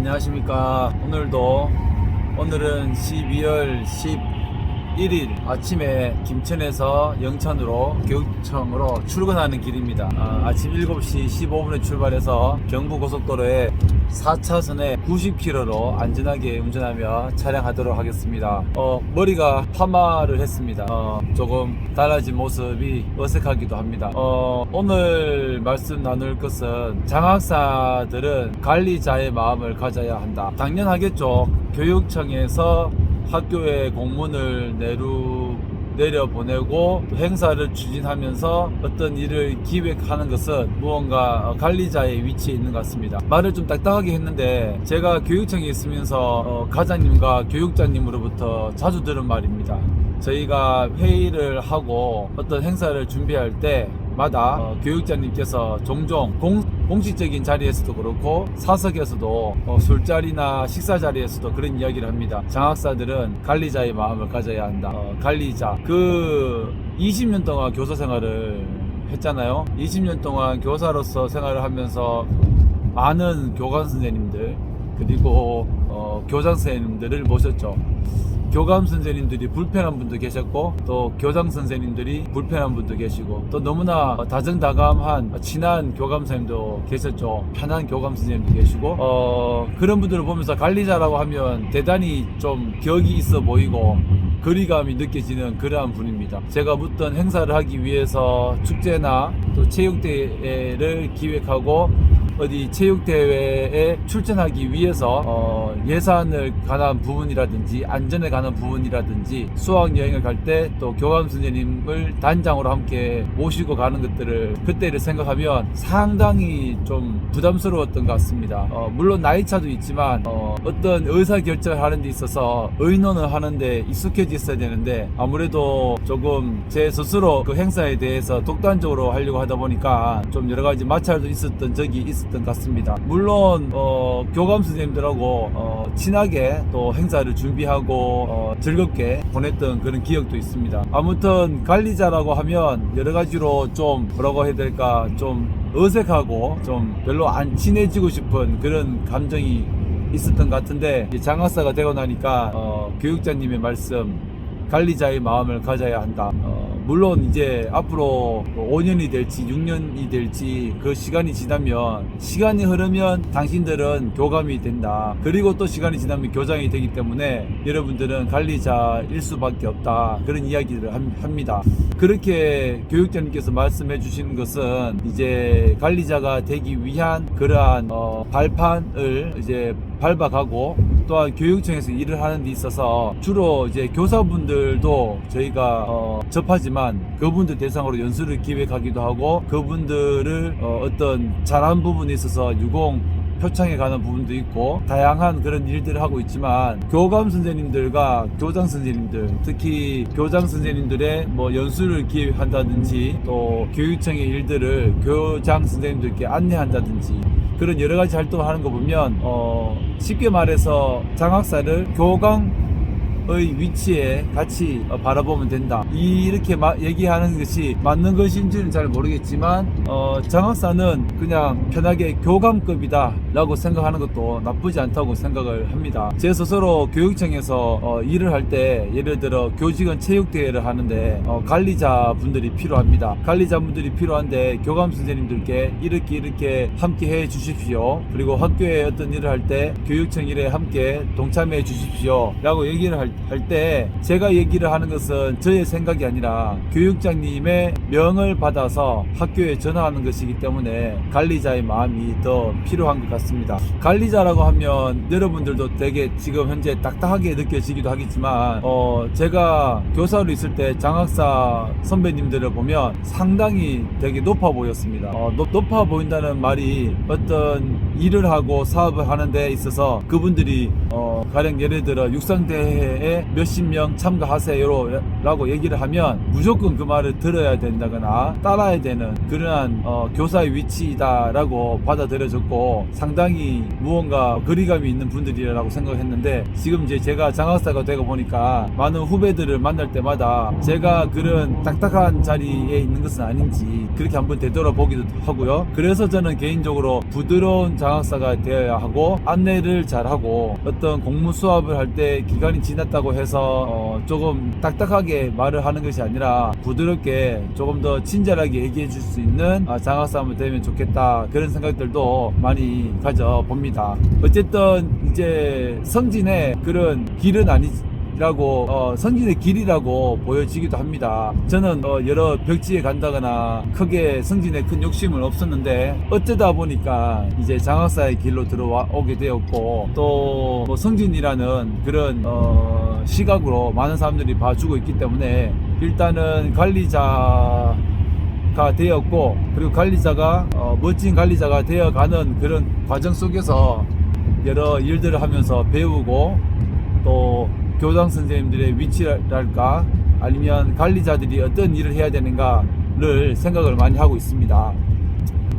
안녕하십니까. 오늘은 12월 11일 아침에 김천에서 영천으로 교육청으로 출근하는 길입니다. 아침 7시 15분에 출발해서 경부고속도로에 4차선에 90km로 안전하게 운전하며 차량하도록 하겠습니다. 머리가 파마를 했습니다. 조금 달라진 모습이 어색하기도 합니다. 오늘 말씀 나눌 것은 장학사들은 관리자의 마음을 가져야 한다. 당연하겠죠. 교육청에서 학교에 공문을 내려보내고 행사를 추진하면서 어떤 일을 기획하는 것은 무언가 관리자의 위치에 있는 것 같습니다. 말을 좀 딱딱하게 했는데 제가 교육청에 있으면서 과장님과 교육장님으로부터 자주 들은 말입니다. 저희가 회의를 하고 어떤 행사를 준비할 때마다 교육장님께서 종종 공식적인 자리에서도 그렇고 사석에서도 술자리나 식사 자리에서도 그런 이야기를 합니다. 장학사들은 관리자의 마음을 가져야 한다. 관리자. 20년 동안 교사 생활을 했잖아요. 20년 동안 교사로서 생활을 하면서 많은 교감 선생님들 그리고 교장 선생님들을 모셨죠. 교감 선생님들이 불편한 분도 계셨고 또 교장 선생님들이 불편한 분도 계시고 또 너무나 다정다감한 친한 교감 선생님도 계셨죠. 편한 교감 선생님도 계시고 그런 분들을 보면서 관리자라고 하면 대단히 좀 격이 있어 보이고 거리감이 느껴지는 그러한 분입니다. 제가 어떤 행사를 하기 위해서 축제나 또 체육대회를 기획하고 어디 체육대회에 출전하기 위해서 예산을 관한 부분이라든지 안전에 관한 부분이라든지 수학여행을 갈 때 또 교감 선생님을 단장으로 함께 모시고 가는 것들을 그때를 생각하면 상당히 좀 부담스러웠던 것 같습니다. 물론 나이차도 있지만 어떤 의사결정을 하는 데 있어서 의논을 하는데 익숙해져 있어야 되는데 아무래도 조금 제 스스로 그 행사에 대해서 독단적으로 하려고 하다 보니까 좀 여러가지 마찰도 있었던 적이 있었던 것 같습니다. 물론 교감 선생님들하고 친하게 또 행사를 준비하고 즐겁게 보냈던 그런 기억도 있습니다. 아무튼 관리자라고 하면 여러가지로 좀 뭐라고 해야 될까 좀 어색하고 좀 별로 안 친해지고 싶은 그런 감정이 있었던 것 같은데 장학사가 되고 나니까 교육자님의 말씀 관리자의 마음을 가져야 한다. 물론 이제 앞으로 5년이 될지 6년이 될지 그 시간이 지나면 시간이 흐르면 당신들은 교감이 된다. 그리고 또 시간이 지나면 교장이 되기 때문에 여러분들은 관리자일 수밖에 없다. 그런 이야기를 합니다. 그렇게 교육자님께서 말씀해 주시는 것은 이제 관리자가 되기 위한 그러한 발판을 이제 밟아가고 또한 교육청에서 일을 하는 데 있어서 주로 이제 교사분들도 저희가 접하지만 그분들 대상으로 연수를 기획하기도 하고 그분들을 어떤 잘한 부분에 있어서 유공 표창에 가는 부분도 있고 다양한 그런 일들을 하고 있지만 교감 선생님들과 교장 선생님들 특히 교장 선생님들의 연수를 기획한다든지 또 교육청의 일들을 교장 선생님들께 안내한다든지 그런 여러가지 활동을 하는 거 보면 쉽게 말해서 장학사를 교감의 위치에 같이 바라보면 된다. 이렇게 얘기하는 것이 맞는 것인지는 잘 모르겠지만 장학사는 그냥 편하게 교감급이다 라고 생각하는 것도 나쁘지 않다고 생각을 합니다. 제 스스로 교육청에서 일을 할 때 예를 들어 교직원 체육대회를 하는데 관리자분들이 필요합니다. 관리자분들이 필요한데 교감 선생님들께 이렇게 함께 해 주십시오. 그리고 학교에 어떤 일을 할 때 교육청 일에 함께 동참해 주십시오 라고 얘기를 할 때 제가 얘기를 하는 것은 저의 생각이 아니라 교육장님의 명을 받아서 학교에 전화하는 것이기 때문에 관리자의 마음이 더 필요한 것 같습니다. 관리자라고 하면 여러분들도 되게 지금 현재 딱딱하게 느껴지기도 하겠지만 제가 교사로 있을 때 장학사 선배님들을 보면 상당히 되게 높아 보였습니다. 높아 보인다는 말이 어떤 일을 하고 사업을 하는 데 있어서 그분들이 가령 예를 들어 육상대회에 몇십 명 참가하세요 라고 얘기를 하면 무조건 그 말을 들어야 된다거나 따라야 되는 그러한 교사의 위치이다 라고 받아들여졌고 상당히 무언가 거리감이 있는 분들이라고 생각했는데 지금 이제 제가 장학사가 되고 보니까 많은 후배들을 만날 때마다 제가 그런 딱딱한 자리에 있는 것은 아닌지 그렇게 한번 되돌아보기도 하고요. 그래서 저는 개인적으로 부드러운 장학사가 되어야 하고, 안내를 잘하고, 어떤 공무 수업을 할 때 기간이 지났다고 해서 조금 딱딱하게 말을 하는 것이 아니라 부드럽게 조금 더 친절하게 얘기해 줄 수 있는 장학사 한번 되면 좋겠다, 그런 생각들도 많이 가져봅니다. 어쨌든 이제 성진의 그런 길은 아니라고, 성진의 길이라고 보여지기도 합니다. 저는 여러 벽지에 간다거나 크게 성진에 큰 욕심은 없었는데, 어쩌다 보니까 이제 장학사의 길로 들어오게 되었고, 또 뭐 성진이라는 그런 시각으로 많은 사람들이 봐주고 있기 때문에 일단은 관리자가 되었고, 그리고 관리자가 멋진 관리자가 되어가는 그런 과정 속에서 여러 일들을 하면서 배우고, 또 교장 선생님들의 위치랄까, 아니면 관리자들이 어떤 일을 해야 되는가를 생각을 많이 하고 있습니다.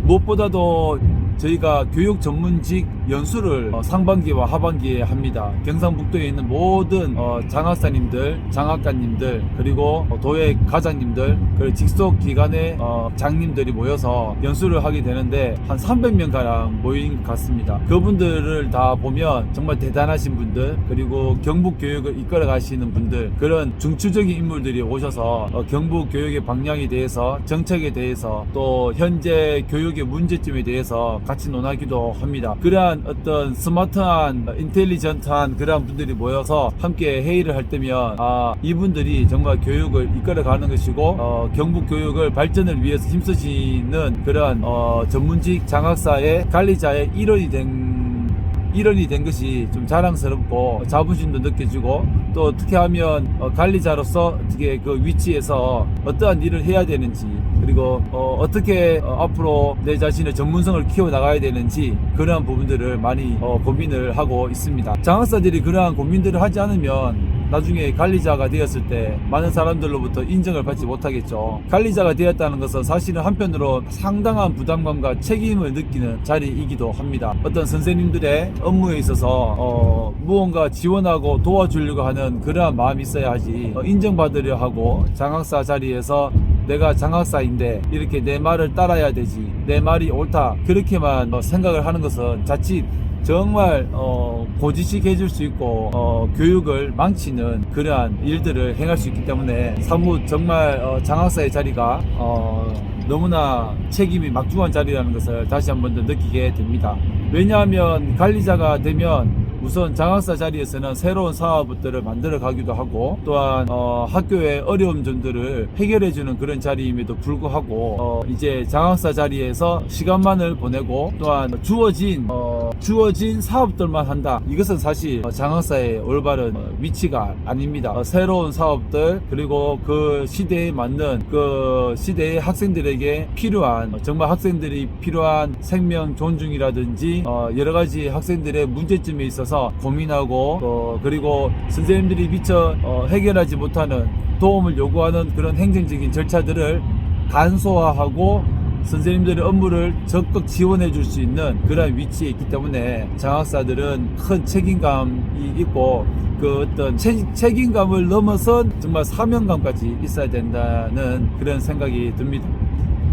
무엇보다도 저희가 교육 전문직 연수를 상반기와 하반기에 합니다. 경상북도에 있는 모든 장학사님들, 장학관님들, 그리고 도의 과장님들, 그리고 직속 기관의 장님들이 모여서 연수를 하게 되는데 한 300명 가량 모인 것 같습니다. 그분들을 다 보면 정말 대단하신 분들, 그리고 경북 교육을 이끌어 가시는 분들, 그런 중추적인 인물들이 오셔서 경북 교육의 방향에 대해서, 정책에 대해서, 또 현재 교육의 문제점에 대해서 같이 논하기도 합니다. 그러한 어떤 스마트한, 인텔리전트한 그러한 분들이 모여서 함께 회의를 할 때면 이분들이 정말 교육을 이끌어가는 것이고, 경북 교육을 발전을 위해서 힘쓰시는 그러한 전문직 장학사의 관리자의 일원이 된 것이 좀 자랑스럽고 자부심도 느껴지고, 또 어떻게 하면 관리자로서 어떻게 그 위치에서 어떠한 일을 해야 되는지, 그리고 어떻게 앞으로 내 자신의 전문성을 키워나가야 되는지, 그러한 부분들을 많이 고민을 하고 있습니다. 장학사들이 그러한 고민들을 하지 않으면 나중에 관리자가 되었을 때 많은 사람들로부터 인정을 받지 못하겠죠. 관리자가 되었다는 것은 사실은 한편으로 상당한 부담감과 책임을 느끼는 자리이기도 합니다. 어떤 선생님들의 업무에 있어서 무언가 지원하고 도와주려고 하는 그러한 마음이 있어야 하지, 인정받으려 하고 장학사 자리에서 내가 장학사인데 이렇게 내 말을 따라야 되지, 내 말이 옳다, 그렇게만 생각을 하는 것은 자칫 정말 고지식 해줄 수 있고 교육을 망치는 그러한 일들을 행할 수 있기 때문에 사뭇 정말 장학사의 자리가 너무나 책임이 막중한 자리라는 것을 다시 한 번 더 느끼게 됩니다. 왜냐하면 관리자가 되면 우선 장학사 자리에서는 새로운 사업들을 만들어 가기도 하고, 또한 학교의 어려운 점들을 해결해주는 그런 자리임에도 불구하고 이제 장학사 자리에서 시간만을 보내고, 또한 주어진 사업들만 한다. 이것은 사실 장학사의 올바른 위치가 아닙니다. 새로운 사업들, 그리고 그 시대에 맞는, 그 시대의 학생들에게 필요한, 정말 학생들이 필요한 생명 존중이라든지 여러 가지 학생들의 문제점에 있어서 고민하고, 그리고 선생님들이 미처 해결하지 못하는, 도움을 요구하는 그런 행정적인 절차들을 간소화하고 선생님들의 업무를 적극 지원해 줄 수 있는 그런 위치에 있기 때문에 장학사들은 큰 책임감이 있고, 그 어떤 책임감을 넘어선 정말 사명감까지 있어야 된다는 그런 생각이 듭니다.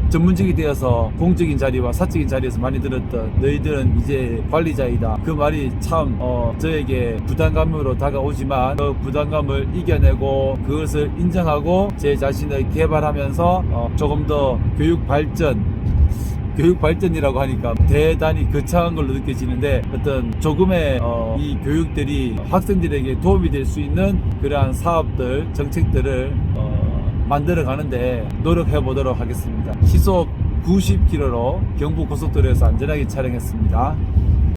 전문직이 되어서 공적인 자리와 사적인 자리에서 많이 들었던 너희들은 이제 관리자이다, 그 말이 참 저에게 부담감으로 다가오지만 그 부담감을 이겨내고 그것을 인정하고 제 자신을 개발하면서 조금 더 교육 발전이라고 하니까 대단히 거창한 걸로 느껴지는데, 어떤 조금의 이 교육들이 학생들에게 도움이 될 수 있는 그러한 사업들, 정책들을 만들어 가는데 노력해 보도록 하겠습니다. 시속 90km로 경부고속도로에서 안전하게 촬영했습니다.